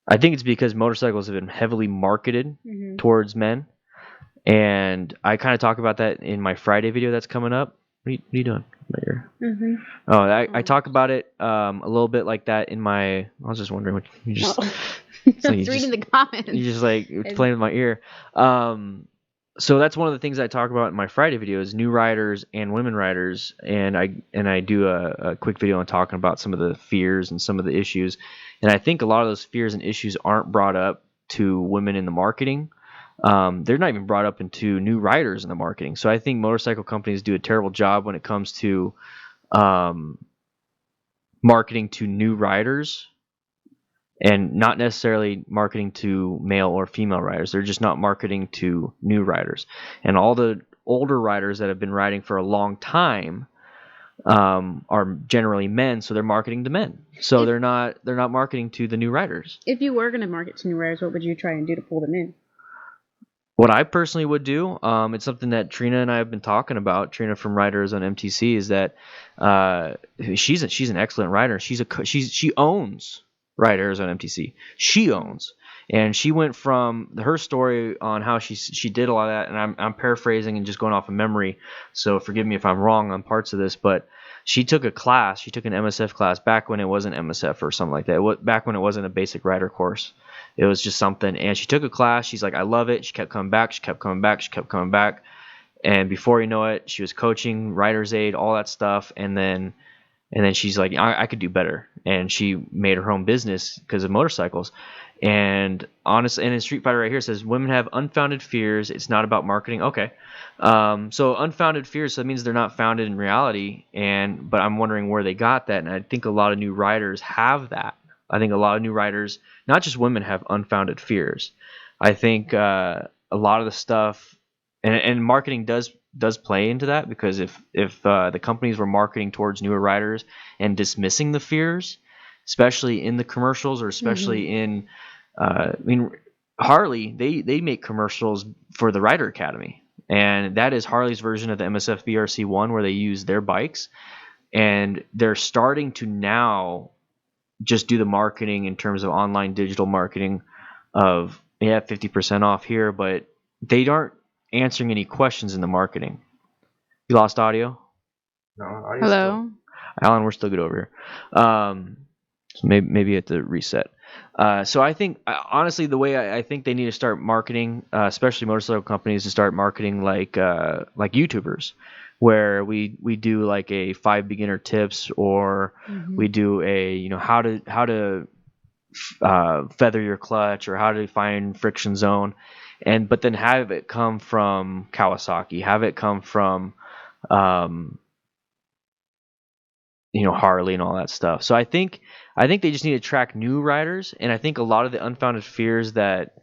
I think it's because motorcycles have been heavily marketed towards men, and I kind of talk about that in my Friday video that's coming up. What are you doing? Oh, I talk about it a little bit like that in my. I was just wondering what you just. Reading the comments. You just like playing with my ear. So that's one of the things I talk about in my Friday video is new riders and women riders, and I do a quick video on talking about some of the fears and some of the issues, and I think a lot of those fears and issues aren't brought up to women in the marketing. They're not even brought up into new riders in the marketing. So I think motorcycle companies do a terrible job when it comes to marketing to new riders and not necessarily marketing to male or female riders. They're just not marketing to new riders. And all the older riders that have been riding for a long time are generally men, so they're marketing to men. So they're not marketing to the new riders. If you were going to market to new riders, what would you try and do to pull them in? What I personally would do, it's something that Trina and I have been talking about. Trina from Riders on MTC is that she's an excellent rider. She owns Riders on MTC. She owns, and she went from her story on how she did a lot of that. And I'm paraphrasing and just going off of memory, so forgive me if I'm wrong on parts of this. But she took a class. She took an MSF class back when it wasn't MSF or something like that. Back when it wasn't a basic rider course. It was just something, and she took a class. She's like, I love it. She kept coming back. She kept coming back. She kept coming back, and before you know it, she was coaching, Rider's Aid, all that stuff, and then she's like, I could do better, and she made her own business because of motorcycles. And honestly, and in Street Fighter right here it says women have unfounded fears. It's not about marketing. Okay, so unfounded fears. So that means they're not founded in reality. But I'm wondering where they got that, and I think a lot of new riders have that. I think a lot of new riders, not just women, have unfounded fears. I think a lot of the stuff, and marketing does play into that, because if the companies were marketing towards newer riders and dismissing the fears, especially in the commercials or especially in, Harley, they make commercials for the Rider Academy, and that is Harley's version of the MSF BRC1 where they use their bikes, and they're starting to now just do the marketing in terms of online digital marketing of 50% off here, but they aren't answering any questions in the marketing. You lost audio? No, audio. Hello? Alan, we're still good over here. So maybe you have to reset. So I think, honestly, the way I think they need to start marketing, especially motorcycle companies, to start marketing like YouTubers, where we do like a 5 beginner tips, or we do a how to feather your clutch, or how to find friction zone, but then have it come from Kawasaki, have it come from Harley and all that stuff. So I think they just need to track new riders, and I think a lot of the unfounded fears that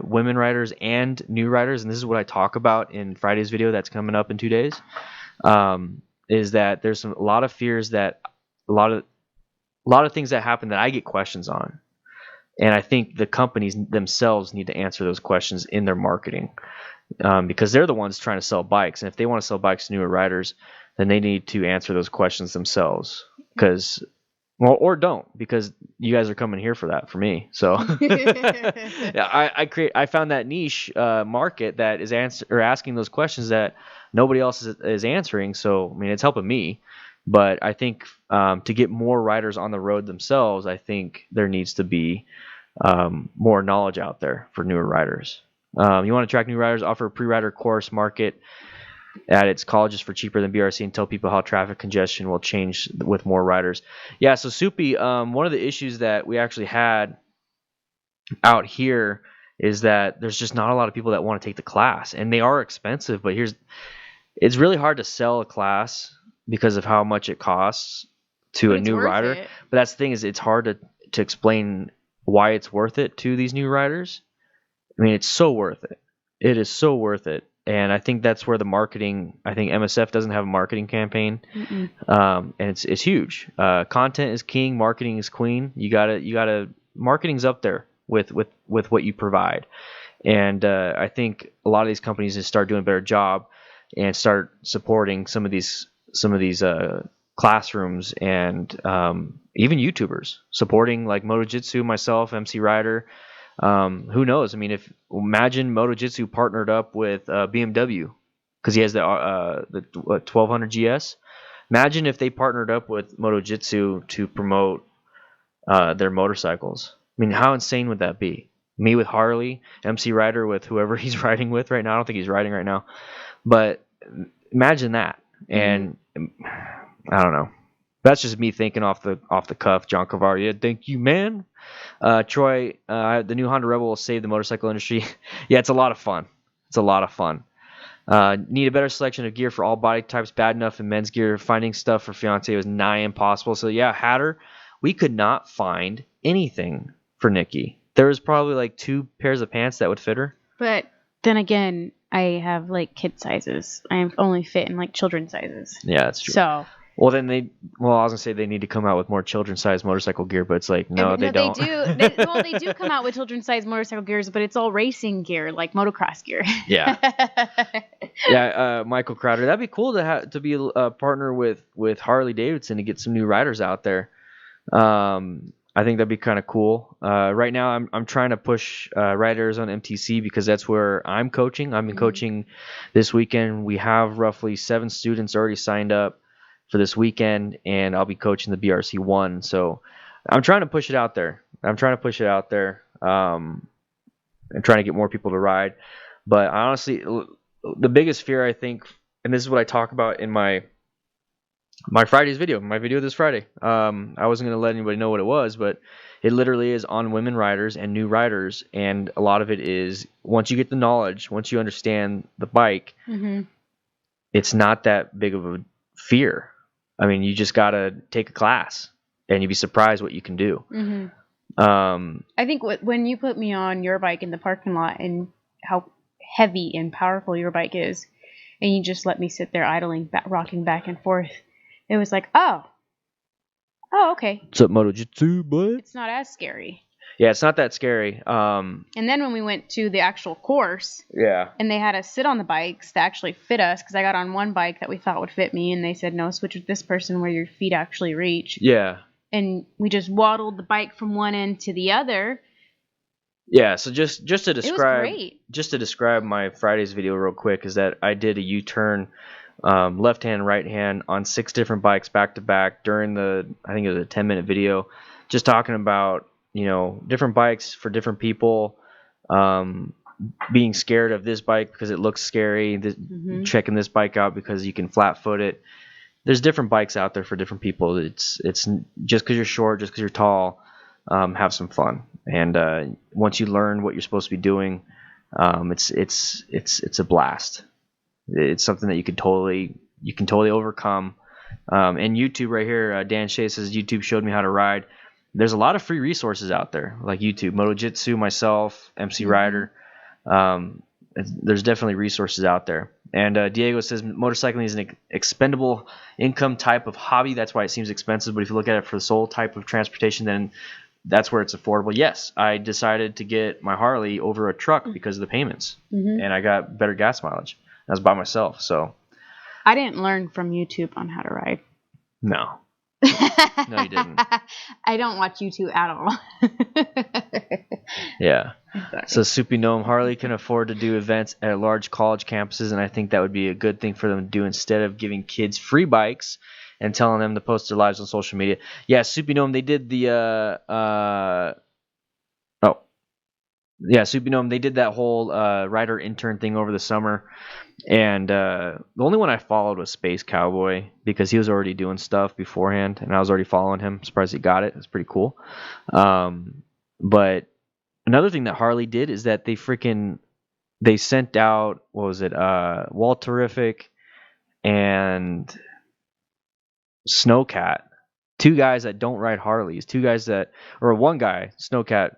women riders and new riders, and this is what I talk about in Friday's video that's coming up in 2 days, is that there's a lot of fears, that a lot of things that happen that I get questions on, and I think the companies themselves need to answer those questions in their marketing, because they're the ones trying to sell bikes, and if they want to sell bikes to newer riders, then they need to answer those questions themselves, or don't, because you guys are coming here for that, for me. So yeah, I found that niche market that is asking those questions that nobody else is answering. So I mean, it's helping me, but I think to get more riders on the road themselves, I think there needs to be more knowledge out there for newer riders. You want to attract new riders, offer a pre-rider course, market at its colleges for cheaper than BRC, and tell people how traffic congestion will change with more riders. Yeah, so Soupy, one of the issues that we actually had out here is that there's just not a lot of people that want to take the class, and they are expensive, but it's really hard to sell a class because of how much it costs to a new rider. But that's the thing, is it's hard to explain why it's worth it to these new riders. I mean, it's so worth it. It is so worth it. And I think that's where the marketing, I think MSF doesn't have a marketing campaign. And it's huge. Content is king, marketing is queen. You gotta marketing's up there with what you provide. And I think a lot of these companies need to start doing a better job and start supporting some of these classrooms, and even YouTubers supporting, like MotoJitsu, myself, MC Rider. Who knows? I mean, imagine MotoJitsu partnered up with BMW, because he has the 1200 GS. Imagine if they partnered up with MotoJitsu to promote their motorcycles. I mean, how insane would that be? Me with Harley, MC Rider with whoever he's riding with right now. I don't think he's riding right now, but imagine that. And I don't know. That's just me thinking off the cuff. John Cavaria, thank you, man. Troy, the new Honda Rebel will save the motorcycle industry. Yeah, it's a lot of fun. Need a better selection of gear for all body types. Bad enough in men's gear. Finding stuff for fiance was nigh impossible. So yeah, Hatter, we could not find anything for Nikki. There was probably like 2 pairs of pants that would fit her. But then again, I have like kid sizes. I only fit in like children's sizes. Yeah, that's true. So Well, then I was gonna say they need to come out with more children-sized motorcycle gear, but it's like, no, they don't. They do. Well, they do come out with children-sized motorcycle gears, but it's all racing gear, like motocross gear. Yeah. Yeah, Michael Crowder. That'd be cool to be a partner with Harley Davidson to get some new riders out there. I think that'd be kind of cool. Right now, I'm trying to push riders on MTC because that's where I'm coaching. I've been coaching this weekend. We have roughly 7 students already signed up for this weekend, and I'll be coaching the BRC1. So I'm trying to push it out there. And trying to get more people to ride. But honestly, the biggest fear, I think, and this is what I talk about in my Friday's video, my video this Friday. I wasn't going to let anybody know what it was, but it literally is on women riders and new riders. And a lot of it is once you get the knowledge, once you understand the bike, it's not that big of a fear. I mean, you just got to take a class and you'd be surprised what you can do. I think when you put me on your bike in the parking lot and how heavy and powerful your bike is, and you just let me sit there idling, rocking back and forth, it was like, oh, okay. What's up, Moto Jitsu, bud? It's not as scary. Yeah, it's not that scary. And then when we went to the actual course, and they had us sit on the bikes that actually fit us, because I got on one bike that we thought would fit me, and they said, no, switch with this person where your feet actually reach. Yeah. And we just waddled the bike from one end to the other. Yeah, so just to describe, it was great. Just to describe my Friday's video real quick is that I did a U-turn, left hand, right hand on 6 different bikes back to back during I think it was a 10-minute video, just talking about, different bikes for different people, being scared of this bike because it looks scary, checking this bike out because you can flat foot it. There's different bikes out there for different people. It's just because you're short, just because you're tall, have some fun. And once you learn what you're supposed to be doing, it's a blast. It's something that you can totally overcome. And YouTube right here, Dan Shea says YouTube showed me how to ride. There's a lot of free resources out there, like YouTube, Moto Jitsu, myself, MC Rider. There's definitely resources out there. And Diego says motorcycling is an expendable income type of hobby. That's why it seems expensive. But if you look at it for the sole type of transportation, then that's where it's affordable. Yes, I decided to get my Harley over a truck because of the payments, and I got better gas mileage. I was by myself, so. I didn't learn from YouTube on how to ride. No. No, you didn't. I don't watch YouTube at all. Yeah. So Soupy Gnome, Harley can afford to do events at large college campuses, and I think that would be a good thing for them to do instead of giving kids free bikes and telling them to post their lives on social media. Yeah, Soupy Gnome, they did the Soupy Gnome, they did that whole rider intern thing over the summer. And the only one I followed was Space Cowboy because he was already doing stuff beforehand, and I was already following him. I'm surprised he got it. It's pretty cool. But another thing that Harley did is that they sent out, what was it, Walterific and Snowcat, 2 guys that don't ride Harleys, 2 guys or one guy, Snowcat,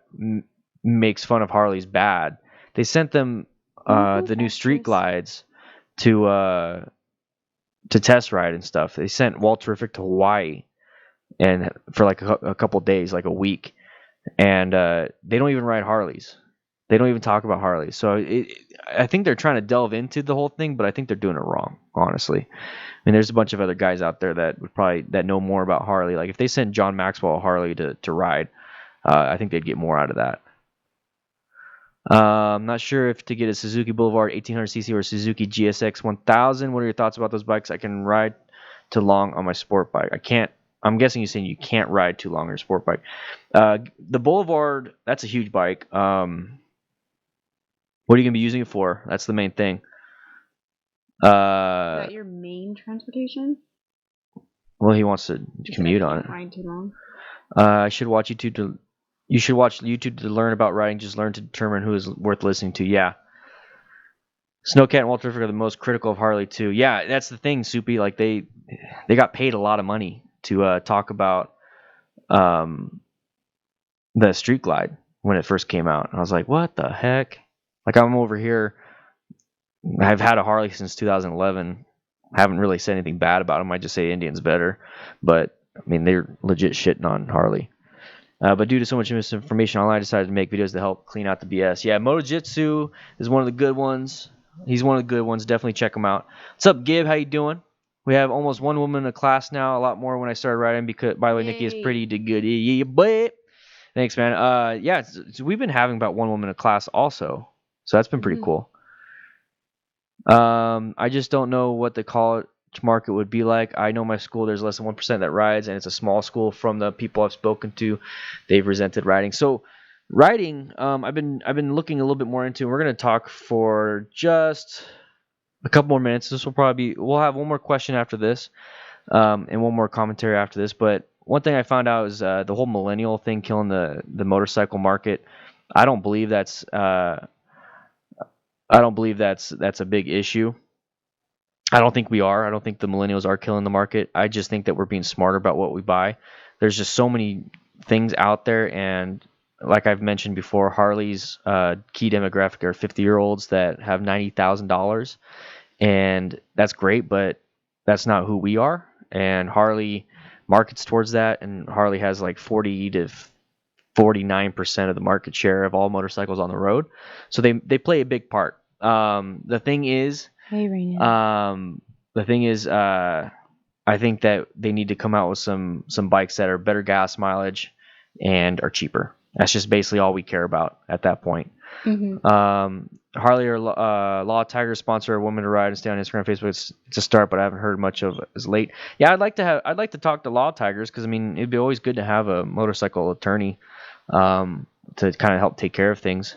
makes fun of Harleys bad. They sent them the new Street Glides to test ride and stuff. They sent Walterific to Hawaii and for like a couple days, like a week, and they don't even ride Harleys. They don't even talk about Harleys. So I think they're trying to delve into the whole thing, but I think they're doing it wrong, honestly. I mean, there's a bunch of other guys out there that know more about Harley. Like if they sent John Maxwell a Harley to ride, I think they'd get more out of that. I'm not sure if to get a Suzuki Boulevard 1800cc or Suzuki GSX 1000. What are your thoughts about those bikes? I can ride too long on my sport bike. I can't. I'm guessing you're saying you can't ride too long on your sport bike. The Boulevard, that's a huge bike. What are you going to be using it for? That's the main thing. Is that your main transportation? Well, he wants to commute on it. Ride too long. I should watch YouTube You should watch YouTube to learn about riding. Just learn to determine who is worth listening to. Yeah. Snowcat and Walterific are the most critical of Harley too. Yeah, that's the thing, Soupy. Like they got paid a lot of money to talk about the Street Glide when it first came out. And I was like, what the heck? Like I'm over here. I've had a Harley since 2011. haven't really said anything bad about them. I just say Indian's better, but I mean they're legit shitting on Harley. But due to so much misinformation online, I decided to make videos to help clean out the BS. Yeah, Motojitsu is one of the good ones. He's one of the good ones. Definitely check him out. What's up, Gib? How you doing? We have almost one woman in a class now. A lot more when I started riding. Because, by the way, Nikki is pretty good. Yeah, but thanks, man. Yeah, we've been having about one woman in a class also, so that's been pretty cool. I just don't know what the college market would be like. I know my school, there's less than 1% that rides, and it's a small school. From the people I've spoken to, they've resented riding. So riding, I've been looking a little bit more into. We're gonna talk for just a couple more minutes. This will probably be. We'll have one more question after this, and one more commentary after this. But one thing I found out is the whole millennial thing killing the motorcycle market. I don't believe that's a big issue. I don't think we are. I don't think the millennials are killing the market. I just think that we're being smarter about what we buy. There's just so many things out there, and like I've mentioned before, Harley's key demographic are 50-year-olds that have $90,000, and that's great, but that's not who we are. And Harley markets towards that, and Harley has like 40 to 49% of the market share of all motorcycles on the road, so they play a big part. The thing is, hey, Raynin. I think that they need to come out with some bikes that are better gas mileage and are cheaper. That's just basically all we care about at that point. Harley or Law Tiger sponsor a woman to ride and stay on Instagram, Facebook. It's a start, but I haven't heard much of it as late. Yeah, I'd like to talk to Law Tigers, because I mean it'd be always good to have a motorcycle attorney to kind of help take care of things.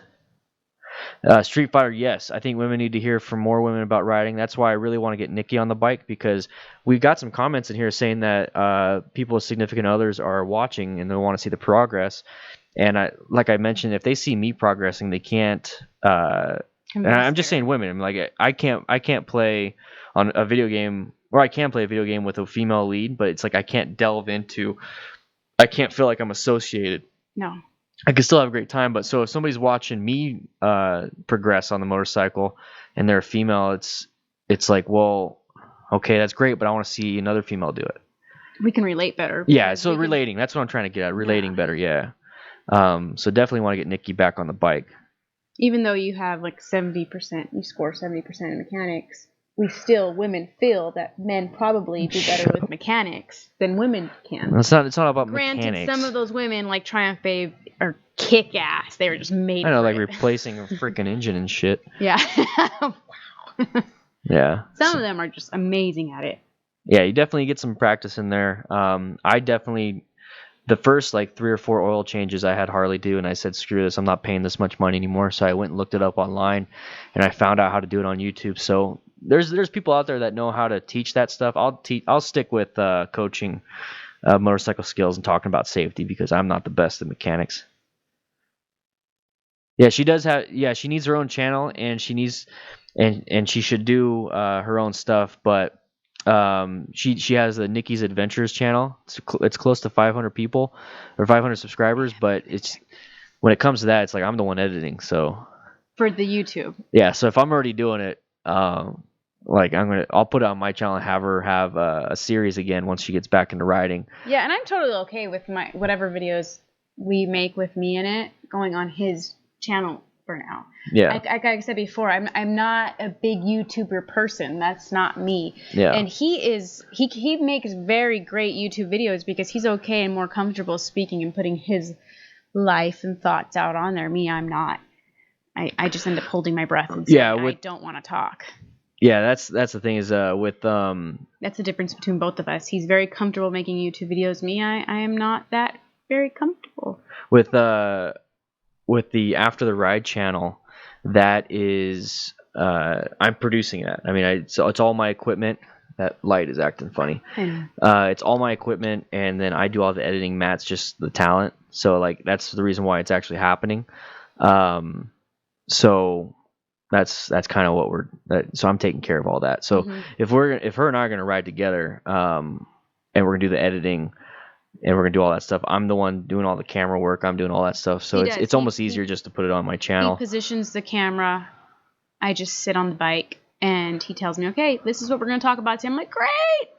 Street Fighter, yes. I think women need to hear from more women about riding. That's why I really want to get Nikki on the bike, because we've got some comments in here saying that people with significant others are watching and they want to see the progress. And like I mentioned, if they see me progressing, they can't. And I'm just saying women. I'm like, I can't play on a video game, or I can play a video game with a female lead, but it's like I can't delve into. I can't feel like I'm associated. No. I can still have a great time, but so if somebody's watching me progress on the motorcycle and they're a female, it's like, well, okay, that's great, but I want to see another female do it. We can relate better. Yeah, so relating. That's what I'm trying to get at. Relating better, yeah. So definitely want to get Nikki back on the bike. Even though you have like 70%, you score 70% in mechanics, women feel that men probably do better with mechanics than women can. It's not about Granted, mechanics. some of those women like TriumphBabe are kick ass. They were just made. I know, like replacing a freaking engine and shit. Yeah. Wow. Yeah. Some of them are just amazing at it. Yeah, you definitely get some practice in there. I definitely, the first like 3 or 4 oil changes I had Harley do, and I said, screw this, I'm not paying this much money anymore. So I went and looked it up online, and I found out how to do it on YouTube. So there's people out there that know how to teach that stuff. I'll stick with coaching motorcycle skills and talking about safety, because I'm not the best at mechanics. Yeah, she does have. Yeah, she needs her own channel, and she needs, and she should do her own stuff. But she has the Nikki's Adventures channel. It's close to 500 people or 500 subscribers, but it's when it comes to that, it's like I'm the one editing. So for the YouTube. Yeah, so if I'm already doing it, like I'll put it on my channel and have her have a series again once she gets back into riding. Yeah, and I'm totally okay with my whatever videos we make with me in it going on his channel for now. Yeah. Like I said before, I'm not a big YouTuber person. That's not me. Yeah. And he makes very great YouTube videos because he's okay and more comfortable speaking and putting his life and thoughts out on there. Me, I'm not. I just end up holding my breath and saying, I don't want to talk. Yeah, that's the thing is with that's the difference between both of us. He's very comfortable making YouTube videos. Me, I am not that very comfortable. With the After the Ride channel, that is I'm producing that. I mean, so it's all my equipment. That light is acting funny. It's all my equipment, and then I do all the editing. Matt's just the talent. So like that's the reason why it's actually happening. So that's kind of what so I'm taking care of all that. So if her and I are gonna ride together, and we're gonna do the editing, and we're gonna do all that stuff, I'm the one doing all the camera work. I'm doing all that stuff. So it's almost easier just to put it on my channel. He positions the camera. I just sit on the bike And he tells me, okay, this is what we're going to talk about today. I'm like, great!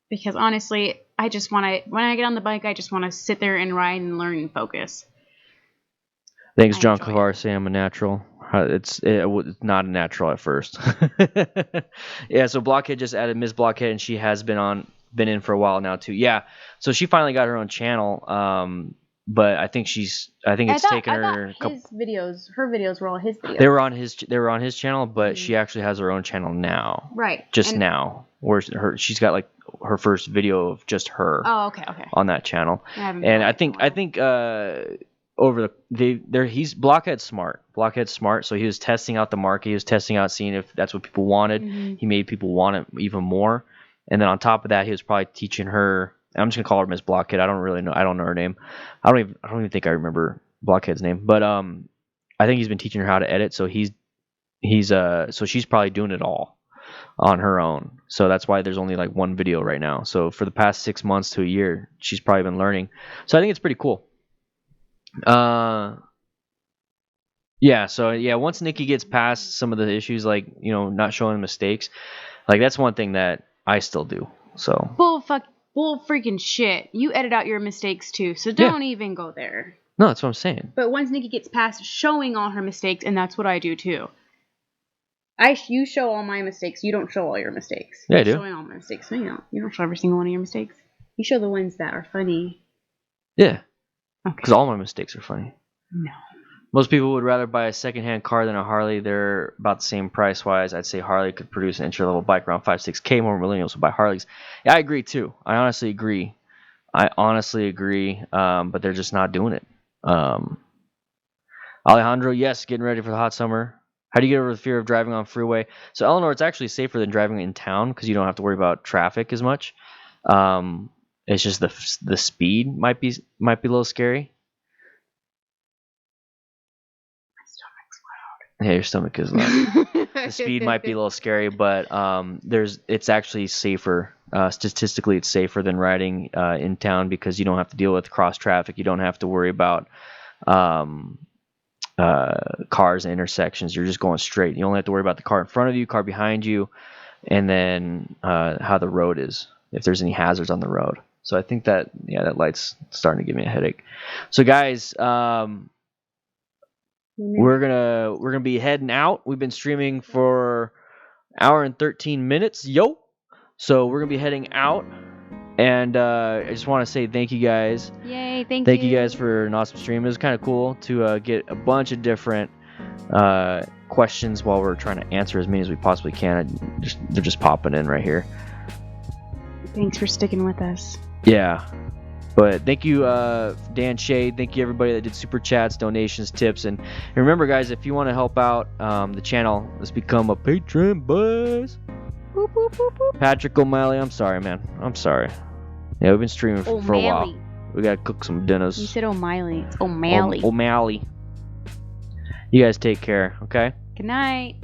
Because honestly, I just want to, when I get on the bike, I just want to sit there and ride and learn and focus. Thanks, John Kavar, saying I'm a natural. It's not a natural at first. Yeah, so Blockhead just added Miss Blockhead, and she has been in for a while now too. Yeah, so she finally got her own channel. But I think it's taken her a couple. Her videos were all his videos. They were on his channel, but she actually has her own channel now. Right. Now, where she's got like her first video of just her. Oh, okay. On that channel, and I think he's Blockhead's smart. So he was testing out the market. He was testing out, seeing if that's what people wanted. Mm-hmm. He made people want it even more, and then on top of that, he was probably teaching her. I'm just gonna call her Miss Blockhead. I don't really know. I don't know her name. I don't even think I remember Blockhead's name. But I think he's been teaching her how to edit. So so she's probably doing it all on her own. So that's why there's only like one video right now. So for the past 6 months to a year, she's probably been learning. So I think it's pretty cool. Yeah. So yeah, once Nikki gets past some of the issues, like not showing mistakes, like that's one thing that I still do. So Bull freaking shit. You edit out your mistakes too, so don't even go there. No, that's what I'm saying. But once Nikki gets past showing all her mistakes, and that's what I do too. You show all my mistakes. You don't show all your mistakes. Yeah, I do. Showing all my mistakes. No, you don't. You don't show every single one of your mistakes. You show the ones that are funny. Yeah. Okay. Because all my mistakes are funny. No. Most people would rather buy a secondhand car than a Harley. They're about the same price-wise. I'd say Harley could produce an entry-level bike around 5-6K. More millennials would buy Harleys. Yeah, I agree, too. I honestly agree. But they're just not doing it. Alejandro, yes, getting ready for the hot summer. How do you get over the fear of driving on freeway? So, Eleanor, it's actually safer than driving in town because you don't have to worry about traffic as much. It's just the speed might be a little scary. Yeah, your stomach is loud. The speed might be a little scary, but it's actually safer. Statistically, it's safer than riding in town because you don't have to deal with cross traffic. You don't have to worry about cars and intersections. You're just going straight. You only have to worry about the car in front of you, car behind you, and then how the road is, if there's any hazards on the road. So I think that light's starting to give me a headache. So guys, we're gonna be heading out. We've been streaming for an hour and 13 minutes, yo. So we're gonna be heading out, and I just want to say thank you guys. Yay! Thank you guys for an awesome stream. It was kind of cool to get a bunch of different questions while we're trying to answer as many as we possibly can. They're just popping in right here. Thanks for sticking with us. Yeah. But thank you, Dan Shade. Thank you, everybody that did super chats, donations, tips. And remember, guys, if you want to help out the channel, let's become a patron, boys. Boop, boop, boop, boop. Patrick O'Malley, I'm sorry, man. I'm sorry. Yeah, we've been streaming for a while. We got to cook some dinners. You said O'Malley. It's O'Malley. O'Malley. You guys take care, okay? Good night.